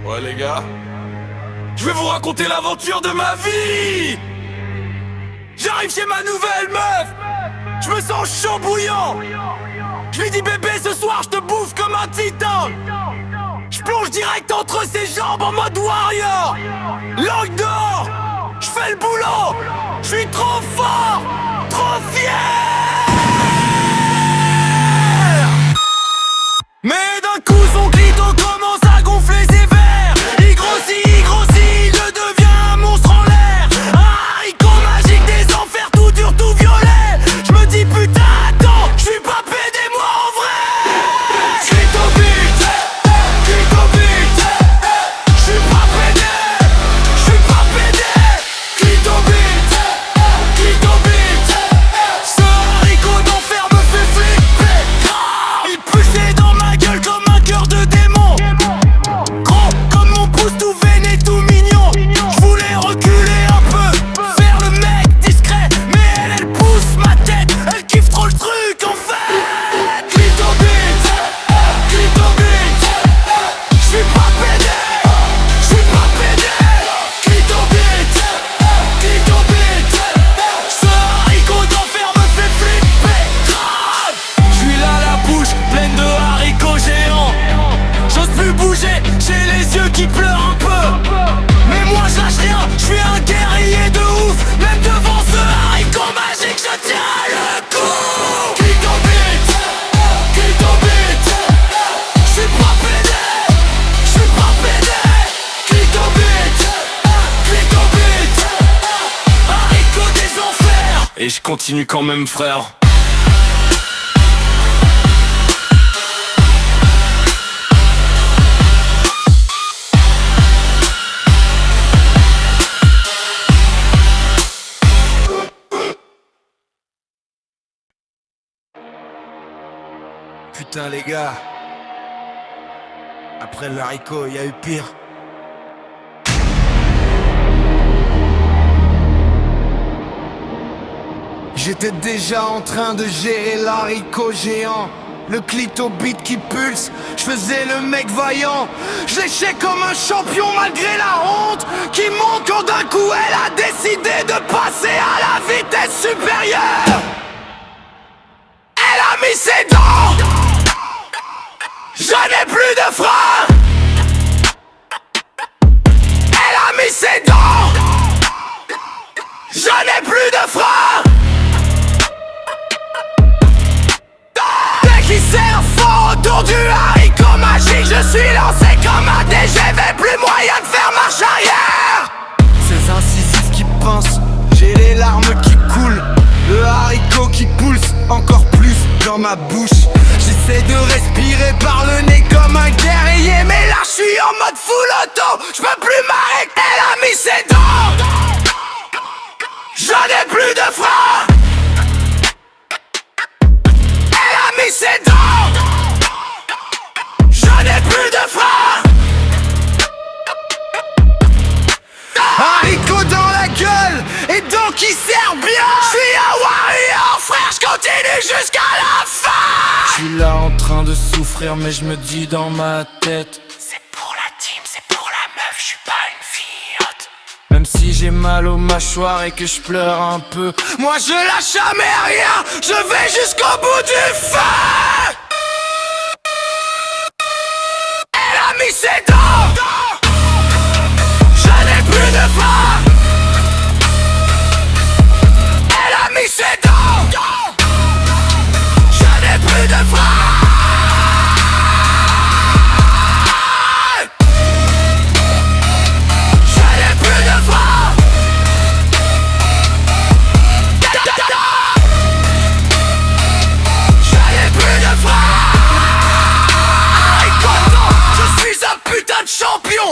Ouais les gars, je vais vous raconter l'aventure de ma vie. J'arrive chez ma nouvelle meuf, je me sens chaud bouillant. Je lui dis bébé ce soir je te bouffe comme un titan. Je plonge direct entre ses jambes en mode warrior. Langue dehors, je fais le boulot. Je suis trop fort, trop fier. Mais d'un coup son clito commence à gonfler sévère. Il grossit, il devient un monstre en l'air. Un haricot magique des enfers, tout dur, tout violet. Je me dis putain attends, je suis pas pédé moi en vrai. Clito beat, je suis pas pédé, je suis pas pédé. Clito beat, ce haricot d'enfer me fait flipper. Il puait dans ma gueule comme un cœur de démon. Gros comme mon pouce tout veiné, tout mignon. J'voulais reculer un peu, faire le mec discret. Mais elle pousse ma tête, elle kiffe trop le truc en fait. Clito beat, j'suis pas pédé, j'suis pas pédé. Clito beat, ce haricot d'enfer me fait flipper grave. J'suis là la bouche pleine de haricots géants. J'ose plus bouger, j'ai les yeux qui pleurent un peu. Mais moi je lâche rien, je suis un guerrier de ouf. Même devant ce haricot magique, je tiens le coup. Clito beat, je suis pas pédé, je suis pas pédé. Clito beat, haricot des enfers. Et je continue quand même frère. Putain les gars, après le haricot, y a eu pire. J'étais déjà en train de gérer l'haricot géant. Le clito beat qui pulse, je faisais le mec vaillant. Je léchais comme un champion malgré la honte qui monte quand d'un coup elle a décidé de passer à la vitesse supérieure. Elle a mis ses dents, je n'ai plus de frein. Elle a mis ses dents, je n'ai plus de frein. Dès qu'il serre fort autour du haricot magique, je suis lancé comme un TGV, plus moyen de faire marche arrière. Ces incisifs qui pincent, j'ai les larmes qui coulent. Le haricot qui pulse encore plus dans ma bouche. J'essaie de respirer par le nez comme un guerrier, mais là je suis en mode full auto, je peux plus m'arrêter. Elle a mis ses dents, j'en ai plus de frein. Elle a mis ses dents, j'en ai plus de frein. Haricot dans la gueule et dents qui servent bien. J'suis un warrior frère, j'continue jusqu'à la fin. J'suis là en train de souffrir mais je me dis dans ma tête, c'est pour la team, c'est pour la meuf, j'suis pas une fillette. Même si j'ai mal aux mâchoires et que je pleure un peu, moi je lâche jamais rien, je vais jusqu'au bout du feu. Elle a mis ses dents, je n'ai plus de frein. Elle a mis ses dents, je n'ai plus de frein. Je n'ai plus de frein. Je n'ai plus de frein. Je suis un putain de champion.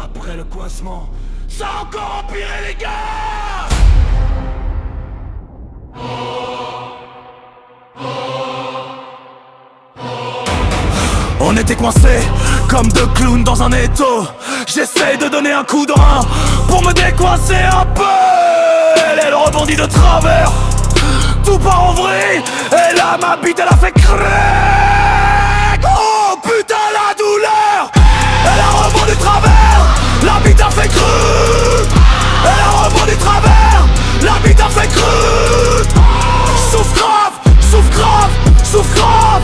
Après le coincement, ça a encore empiré les gars. On était coincés comme deux clowns dans un étau. J'essaie de donner un coup de rein pour me décoincer un peu. Elle rebondit de travers tout part en vrille. Et là ma bite elle a fait crack. Oh putain la douleur. Elle a rebondi de travers. La bite a fait creux. Elle a rebondi de travers. La bite a fait creux. Souffre grave, souffre grave, souffre grave.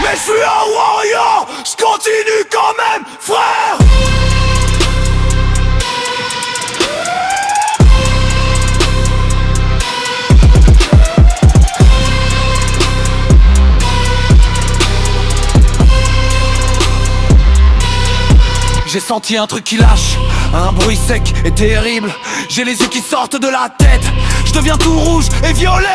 Mais je suis un warrior. Je continue quand même frère. J'ai senti un truc qui lâche, un bruit sec et terrible. J'ai les yeux qui sortent de la tête. Je deviens tout rouge et violet.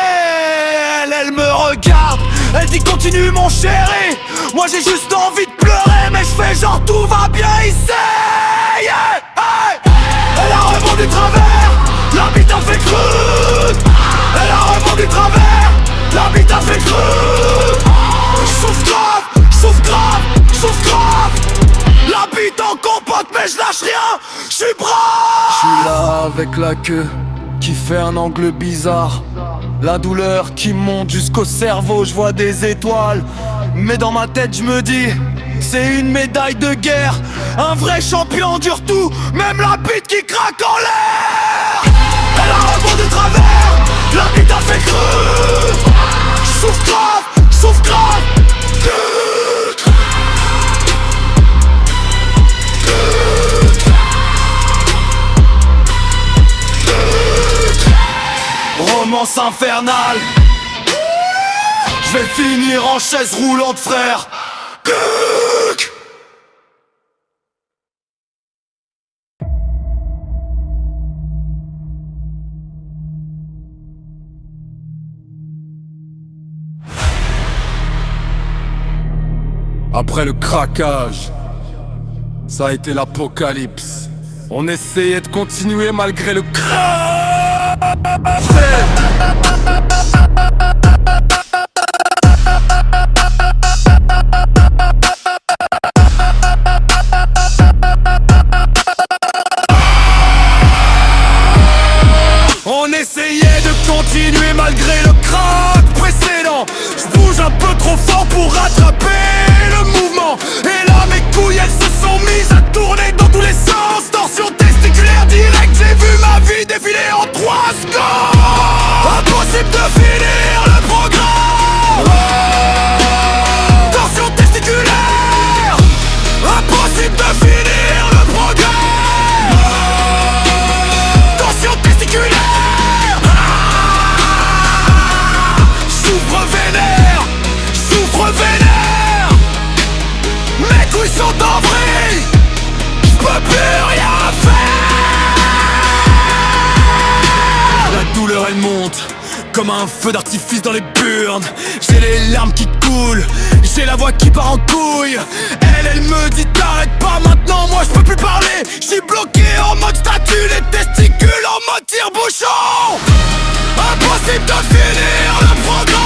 Elle me regarde, elle dit continue mon chéri. Moi j'ai juste envie de pleurer, mais je fais genre tout va bien ici. Yeah, hey. Elle a rebondi de travers, la bite a fait creux. Elle a rebondi de travers, la bite a fait creux. J'souffre grave, j'souffre grave, j'souffre grave. La bite en compote mais je lâche rien, je suis brave. Je suis là avec la queue qui fait un angle bizarre. La douleur qui monte jusqu'au cerveau, je vois des étoiles. Mais dans ma tête je me dis, c'est une médaille de guerre. Un vrai champion dure tout, même la bite qui craque en l'air. Elle a rebondi de travers, la bite a fait creux. J'souffre grave, j'souffre grave. Romance infernale. Je vais finir en chaise roulante frère. Après le craquage, ça a été l'apocalypse. On essayait de continuer malgré le crash. On essayait de continuer malgré le crack précédent. Je bouge un peu trop fort pour rattraper le mouvement. Et là mes couilles elles se sont mises à tourner dans tous les sens. Torsion testiculaire directe, j'ai vu ma vie défiler en 3 secondes. Impossible de finir le programme. Torsion testiculaire. Impossible de finir le programme. Torsion testiculaire. Souffre vénère, souffre vénère. Mes couilles sont en vrille, j'peux plus rien faire. La douleur elle monte comme un feu d'artifice dans les burnes. J'ai les larmes qui coulent, j'ai la voix qui part en couille. Elle me dit t'arrêtes pas maintenant, moi j'peux plus parler. J'suis bloqué en mode statue, les testicules en mode tire-bouchon. Impossible de finir le programme.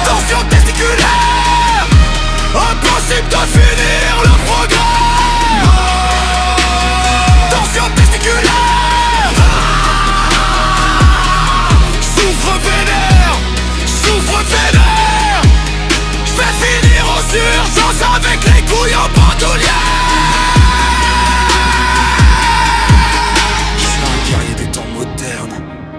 Tension testiculaire. Impossible de finir le programme. Tension testiculaire. Souffre vénère, souffre vénère. J'vais finir aux urgences avec les couilles en bandoulière.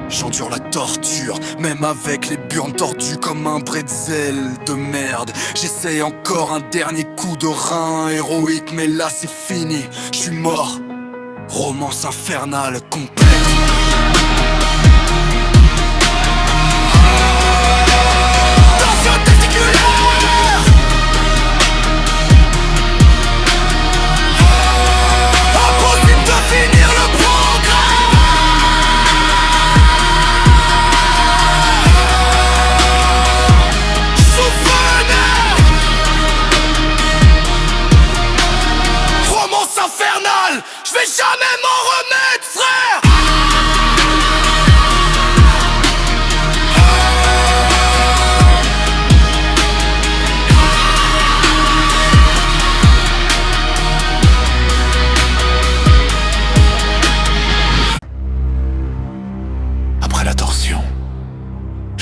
J'endure la torture, même avec les burnes tordues comme un bretzel de merde. J'essaye encore un dernier coup de rein héroïque, mais là c'est fini, j'suis mort. Romance infernale complète. Tension testiculaire. Impossible de finir le programme. Romance infernale, je vais jamais m'en remettre frère.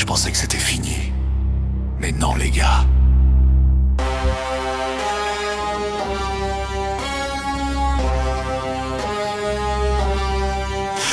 pensais que c'était fini. Mais non les gars.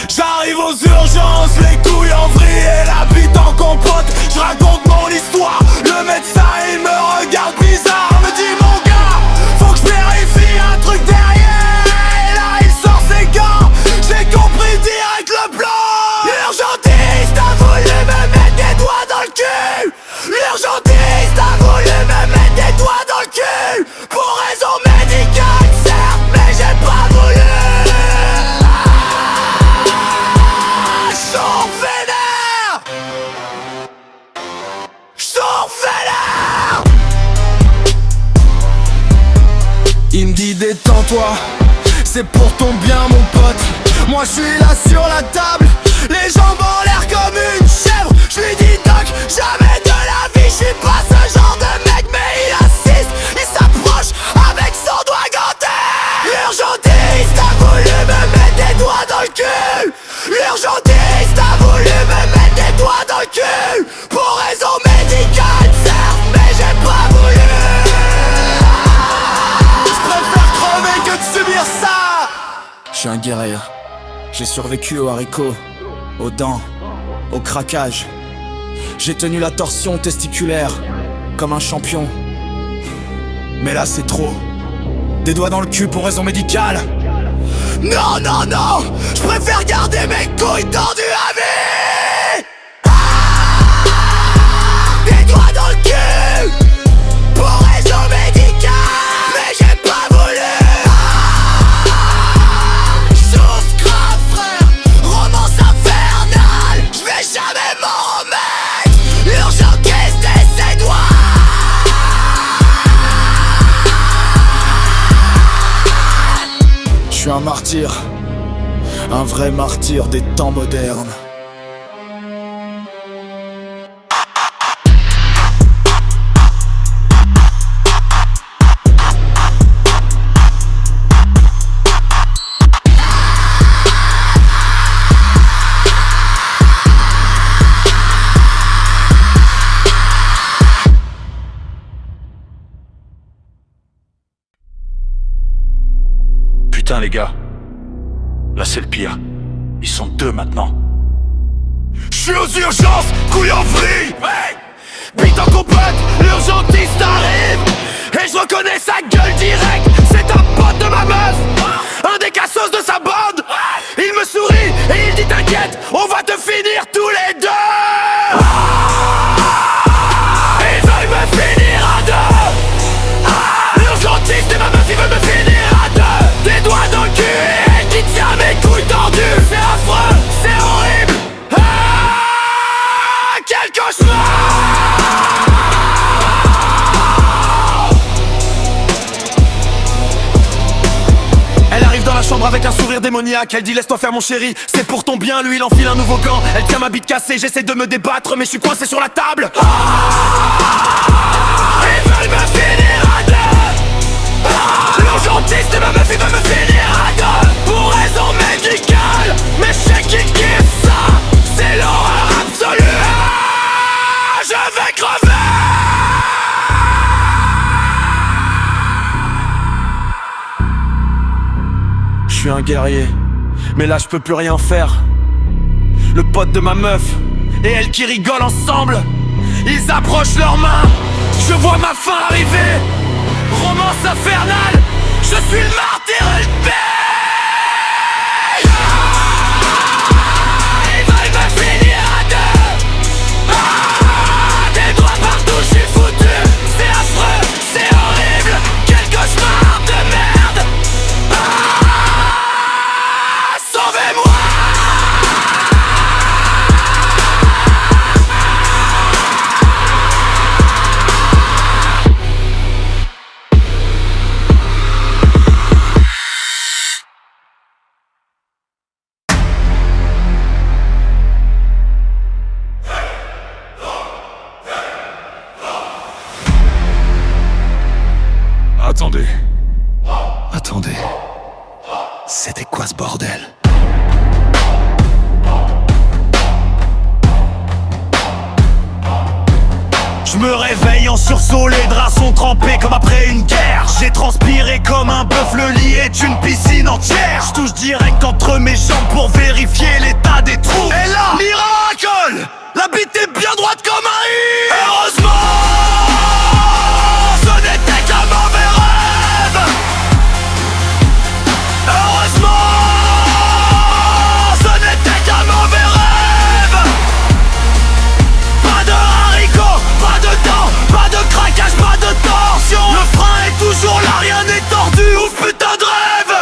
J'arrive aux urgences, les couilles en vrille et la bite en compote. Je raconte mon histoire, le médecin il me regarde bizarre. Me dit mon gars, faut que je vérifie un truc derrière. Et là il sort ses gants, j'ai compris direct le plan. L'urgentiste a voulu me mettre des doigts dans le cul. L'urgentiste a voulu me mettre des doigts dans le cul. Pour raison médicale certes, mais j'ai pas voulu. Il me dit détends-toi, c'est pour ton bien mon pote. Moi je suis là sur la table, les jambes en l'air comme une chèvre. Je lui dis doc, jamais de la vie, je suis pas ce genre de mec. Mais il insiste, il s'approche avec son doigt ganté. L'urgentiste a voulu me mettre des doigts dans le cul. L'urgentiste a voulu me mettre des doigts dans le cul. Pour raison médicale certes, mais j'ai pas voulu. Je suis un guerrier, j'ai survécu aux haricots, aux dents, au craquage. J'ai tenu la torsion testiculaire, comme un champion. Mais là c'est trop, des doigts dans le cul pour raison médicale. Non, non, non, je préfère garder mes couilles tendues à vie. Des doigts dans le cul, pour raison médicale. Mais j'ai pas voulu. Jamais m'en remettre. L'urgentiste et ses doigts. Je suis un martyr, un vrai martyr des temps modernes. Putain les gars, là c'est le pire. Ils sont deux maintenant. J'suis aux urgences, couille en vrille. Hey, bite en compote, l'urgentiste arrive. Et je reconnais sa gueule direct. C'est un pote de ma meuf, un des cassos de sa bande. Il me sourit et il dit t'inquiète, on va te finir tous les deux. Ils veulent me finir à deux. L'urgentiste et ma meuf, ils veulent me finir à deux. Des doigts dans le cul et qui tient mes couilles tendues. C'est affreux, c'est horrible. Ah, quel cauchemar. Elle arrive dans la chambre avec un sourire démoniaque. Elle dit laisse-toi faire mon chéri, c'est pour ton bien. Lui il enfile un nouveau gant. Elle tient ma bite cassée, j'essaie de me débattre mais je suis coincé sur la table. Ils veulent me finir à deux. L'urgentiste et ma meuf il veut me finir à deux. Pour raison médicale. Mais je sais qui kiffe ça. C'est l'horreur absolue. Ah, je vais crever. Je suis un guerrier, mais là je peux plus rien faire. Le pote de ma meuf et elle qui rigolent ensemble. Ils approchent leurs mains. Je vois ma fin arriver. Romance infernale. Je suis le martyr ultime. Ils veulent me finir à deux. Des doigts partout, je suis foutu. C'est affreux, c'est horrible. Quel cauchemar de merde. Sauvez-moi. Attendez. Attendez. C'était quoi ce bordel? me réveille en sursaut, les draps sont trempés comme après une guerre. J'ai transpiré comme un bœuf, le lit est une piscine entière. Je touche direct entre mes jambes pour vérifier l'état des trous. Et là, miracle, la bite est bien droite comme un i. Heureusement, ce n'était qu'un mauvais rêve. Heureusement, ce n'était qu'un mauvais rêve. Pas de haricots, pas de dents, pas de craquage, pas de torsion. Le frein est toujours là, rien n'est tordu. Ouf, putain de rêve.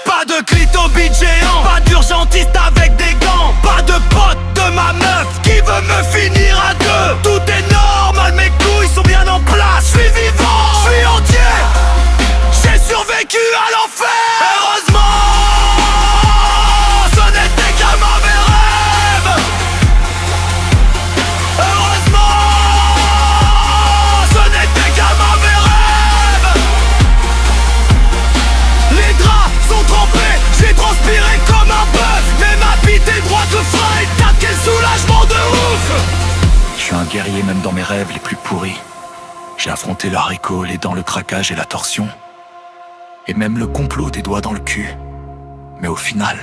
Pas de clitobite géant, pas d'urgentiste avec des gants. Pas de pote de ma meuf qui veut me finir à deux. Tout est normal, mes couilles sont bien en place. Je suis vivant, je suis entier. J'ai survécu à l'enfer. Heureusement, ce n'était qu'un mauvais rêve. Heureusement, ce n'était qu'un mauvais rêve. Les draps sont trempés, j'ai transpiré comme un bœuf. Mais ma bite est droite, le frein est tard, quel soulagement de ouf. Je suis un guerrier même dans mes rêves les plus pourris. J'ai affronté le haricot, les dents, le craquage et la torsion. Et même le complot des doigts dans le cul. Mais au final,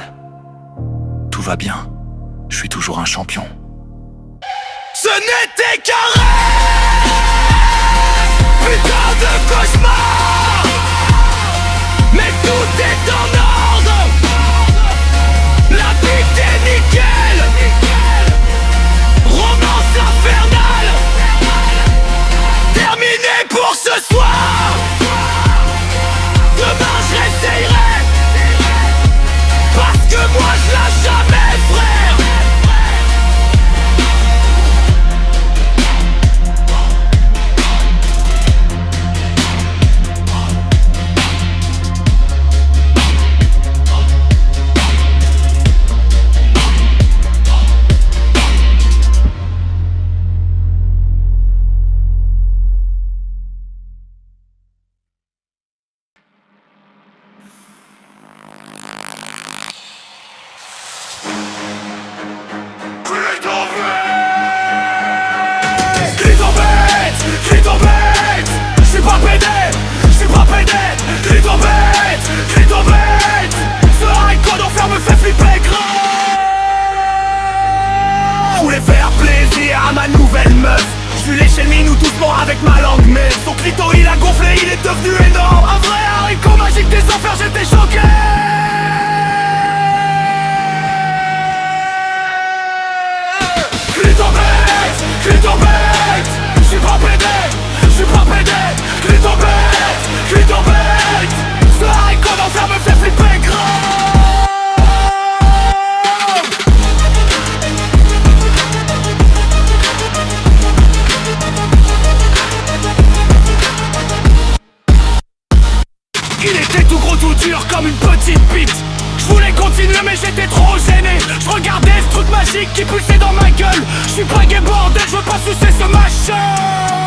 tout va bien. Je suis toujours un champion. Ce n'était qu'un rêve, putain de cauchemar. Mais tout est en ordre, la bite est nickel. Romance infernale, terminée pour ce soir. Demain je réessayerai, parce que moi je lâche jamais, frère. Avec ma langue, mais son clito il a gonflé, il est devenu énorme. Un vrai haricot magique des enfers, j'étais choqué. Clitobait, clitobait, je suis pas pédé, je suis pas pédé. Clitobait, clitobait, ce haricot d'enfer me fait flipper grave. Il était tout gros, tout dur comme une petite bite. Je voulais continuer mais j'étais trop gêné. Je regardais ce truc magique qui pulsait dans ma gueule. Je suis pas gay bordel, je veux pas sucer ce machin.